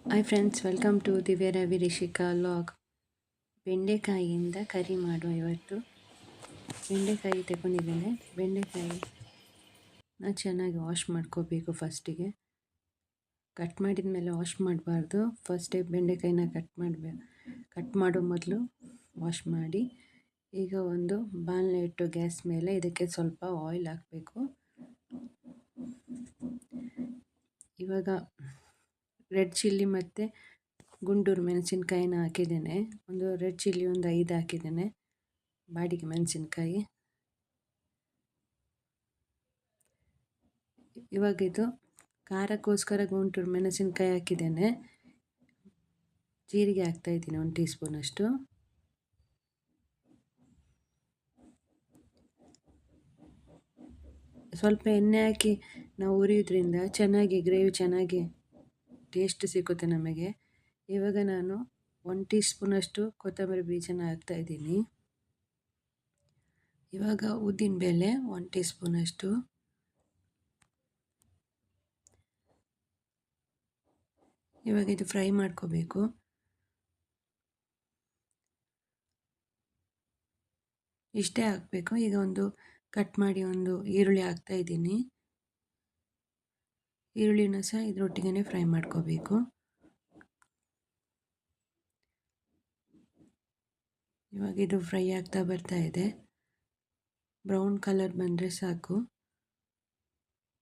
Hi friends, welcome to ದಿವ್ಯ Ravi Rishika log. ಬೆಂಡೆಕಾಯಿಯಿಂದ ಕರಿ ಮಾಡುವ. ಇವತ್ತು ಬೆಂಡೆಕಾಯಿ ತಗೊಂಡಿದ್ದೇನೆ. ಬೆಂಡೆಕಾಯಿ ಚೆನ್ನಾಗಿ ವಾಶ್ ಮಾಡ್ಕೋಬೇಕು. ಫಸ್ಟಿಗೆ ಕಟ್ ಮಾಡಿದ ಮೇಲೆ ವಾಶ್ ಮಾಡಬಾರ್ದು. ಫಸ್ಟೇ ಬೆಂಡೆಕಾಯಿನ ಕಟ್ ಮಾಡೋ ಮೊದಲು ವಾಶ್ ಮಾಡಿ. ಈಗ ಒಂದು ಬಾಣಲೆ ಇಟ್ಟು ಗ್ಯಾಸ್ ಮೇಲೆ ಇದಕ್ಕೆ ಸ್ವಲ್ಪ ಆಯಿಲ್ ಹಾಕಬೇಕು. ಇವಾಗ ರೆಡ್ ಚಿಲ್ಲಿ ಮತ್ತು ಗುಂಟೂರು ಮೆಣಸಿನ್ಕಾಯಿನ ಹಾಕಿದ್ದೇನೆ. ಒಂದು ರೆಡ್ ಚಿಲ್ಲಿ ಒಂದು 5 ಹಾಕಿದ್ದೇನೆ. ಬಾಡಿಗೆ ಮೆಣಸಿನ್ಕಾಯಿ. ಇವಾಗ ಇದು ಖಾರಕ್ಕೋಸ್ಕರ ಗುಂಟೂರು ಮೆಣಸಿನ್ಕಾಯಿ ಹಾಕಿದ್ದೇನೆ. ಜೀರಿಗೆ ಹಾಕ್ತಾಯಿದ್ದೀನಿ 1 ಟೀ ಸ್ಪೂನಷ್ಟು. ಸ್ವಲ್ಪ ಎಣ್ಣೆ ಹಾಕಿ ನಾವು ಹುರಿಯೋದ್ರಿಂದ ಗ್ರೇವಿ ಚೆನ್ನಾಗಿ ಟೇಸ್ಟ್ ಸಿಗುತ್ತೆ ನಮಗೆ. ಇವಾಗ ನಾನು 1 ಟೀ ಸ್ಪೂನಷ್ಟು ಕೊತ್ತಂಬರಿ ಬೀಜನ ಹಾಕ್ತಾಯಿದ್ದೀನಿ. ಇವಾಗ ಉದ್ದಿನಬೇಳೆ 1 ಟೀ ಸ್ಪೂನಷ್ಟು. ಇವಾಗ ಇದು ಫ್ರೈ ಮಾಡ್ಕೋಬೇಕು. ಇಷ್ಟೇ ಹಾಕಬೇಕು. ಈಗ ಒಂದು ಕಟ್ ಮಾಡಿ ಒಂದು ಈರುಳ್ಳಿ ಹಾಕ್ತಾಯಿದ್ದೀನಿ. ಈರುಳ್ಳಿನ ಸಹ ಇದರೊಟ್ಟಿಗೆ ಫ್ರೈ ಮಾಡ್ಕೋಬೇಕು. ಇವಾಗ ಇದು ಫ್ರೈ ಆಗ್ತಾ ಬರ್ತಾ ಇದೆ. ಬ್ರೌನ್ ಕಲರ್ ಬಂದರೆ ಸಾಕು.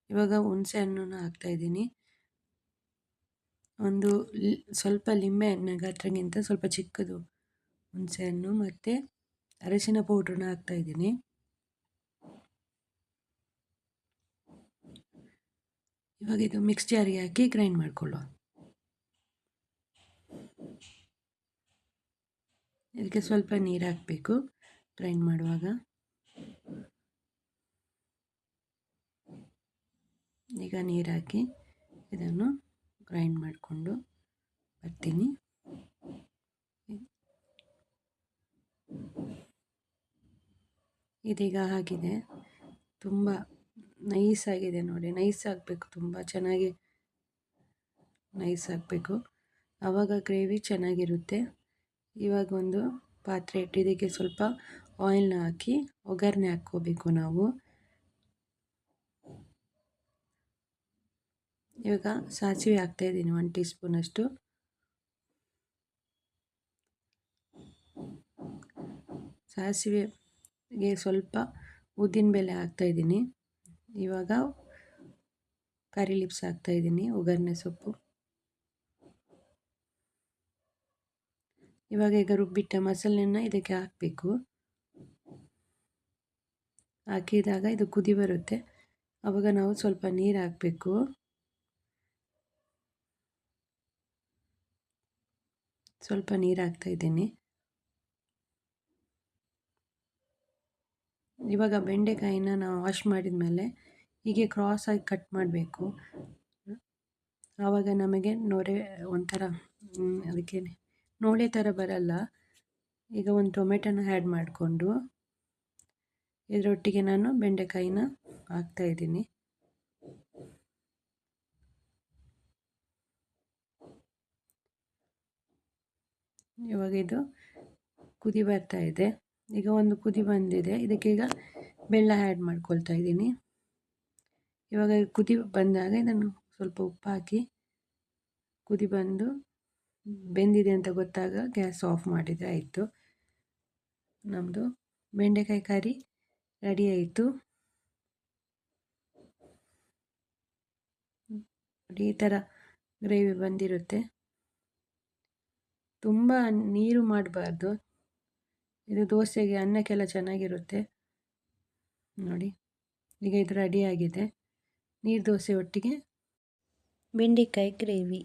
ಇವಾಗ ಹುಣಸೆ ಹಣ್ಣನ್ನು ಹಾಕ್ತಾಯಿದ್ದೀನಿ. ಒಂದು ಸ್ವಲ್ಪ ಲಿಂಬೆ ಹಣ್ಣಿನ ಗಾತ್ರಕ್ಕಿಂತ ಸ್ವಲ್ಪ ಚಿಕ್ಕದು ಹುಣಸೆ ಹಣ್ಣು ಮತ್ತು ಅರಿಶಿನ ಪೌಡ್ರನ್ನ ಹಾಕ್ತಾಯಿದ್ದೀನಿ. ಇವಾಗ ಇದು ಮಿಕ್ಸ್ ಜಾರಿಗೆ ಹಾಕಿ ಗ್ರೈಂಡ್ ಮಾಡಿಕೊಳ್ಳುವ. ಇದಕ್ಕೆ ಸ್ವಲ್ಪ ನೀರು ಹಾಕಬೇಕು ಗ್ರೈಂಡ್ ಮಾಡುವಾಗ. ಈಗ ನೀರು ಹಾಕಿ ಇದನ್ನು ಗ್ರೈಂಡ್ ಮಾಡಿಕೊಂಡು ಬರ್ತೀನಿ. ಇದೀಗ ಆಗಿದೆ. ತುಂಬ ನೈಸ್ ಆಗಿದೆ ನೋಡಿ. ನೈಸ್ ಆಗಬೇಕು, ತುಂಬ ಚೆನ್ನಾಗಿ ನೈಸ್ ಆಗಬೇಕು. ಆವಾಗ ಗ್ರೇವಿ ಚೆನ್ನಾಗಿರುತ್ತೆ. ಇವಾಗ ಒಂದು ಪಾತ್ರೆ ಇಟ್ಟು ಇದಕ್ಕೆ ಸ್ವಲ್ಪ ಆಯಿಲ್ನ ಹಾಕಿ ಒಗ್ಗರಣೆ ಹಾಕ್ಕೋಬೇಕು ನಾವು. ಇವಾಗ ಸಾಸಿವೆ ಹಾಕ್ತಾಯಿದ್ದೀನಿ 1 ಟೀ ಸ್ಪೂನಷ್ಟು. ಸಾಸಿವೆಗೆ ಸ್ವಲ್ಪ ಉದ್ದಿನಬೇಳೆ ಹಾಕ್ತಾಯಿದ್ದೀನಿ. ಇವಾಗ ಕರಿ ಲೀವ್ಸ್ ಹಾಕ್ತಾಯಿದ್ದೀನಿ, ಒಗ್ಗರಣೆ ಸೊಪ್ಪು. ಇವಾಗ ರುಬ್ಬಿಟ್ಟ ಮಸಾಲೆನ ಇದಕ್ಕೆ ಹಾಕಬೇಕು. ಹಾಕಿದಾಗ ಇದು ಕುದಿ ಬರುತ್ತೆ. ಆವಾಗ ನಾವು ಸ್ವಲ್ಪ ನೀರು ಹಾಕಬೇಕು. ಸ್ವಲ್ಪ ನೀರು ಹಾಕ್ತಾಯಿದ್ದೀನಿ. ಇವಾಗ ಬೆಂಡೆಕಾಯಿನ ನಾವು ವಾಶ್ ಮಾಡಿದ ಮೇಲೆ ಹೀಗೆ ಕ್ರಾಸಾಗಿ ಕಟ್ ಮಾಡಬೇಕು. ಆವಾಗ ನಮಗೆ ನೊರೆ ಒಂಥರ ಅದಕ್ಕೆ ನೋಳೆ ಥರ ಬರಲ್ಲ. ಈಗ ಒಂದು ಟೊಮೆಟೊನ ಆ್ಯಡ್ ಮಾಡಿಕೊಂಡು ಇದರೊಟ್ಟಿಗೆ ನಾನು ಬೆಂಡೆಕಾಯಿನ ಹಾಕ್ತಾಯಿದ್ದೀನಿ. ಇವಾಗ ಇದು ಕುದಿ ಬರ್ತಾ ಇದೆ. ಈಗ ಒಂದು ಕುದಿ ಬಂದಿದೆ. ಇದಕ್ಕೆ ಈಗ ಬೆಲ್ಲ ಆ್ಯಡ್ ಮಾಡ್ಕೊಳ್ತಾ ಇದ್ದೀನಿ. ಇವಾಗ ಕುದಿ ಬಂದಾಗ ಇದನ್ನು ಸ್ವಲ್ಪ ಉಪ್ಪು ಹಾಕಿ ಕುದಿ ಬಂದು ಬೆಂದಿದೆ ಅಂತ ಗೊತ್ತಾಗ ಗ್ಯಾಸ್ ಆಫ್ ಮಾಡಿದರೆ ಆಯಿತು. ನಮ್ಮದು ಬೆಂಡೆಕಾಯಿ ಕರಿ ರೆಡಿ ಆಯಿತು. ಈ ಥರ ಗ್ರೇವಿ ಬಂದಿರುತ್ತೆ. ತುಂಬ ನೀರು ಮಾಡಬಾರ್ದು. ಇದು ದೋಸೆಗೆ ಅನ್ನಕ್ಕೆಲ್ಲ ಚೆನ್ನಾಗಿರುತ್ತೆ ನೋಡಿ. ಈಗ ಇದು ರೆಡಿಯಾಗಿದೆ. ನೀರು ದೋಸೆ ಒಟ್ಟಿಗೆ ಬೆಂಡೆಕಾಯಿ ಗ್ರೇವಿ.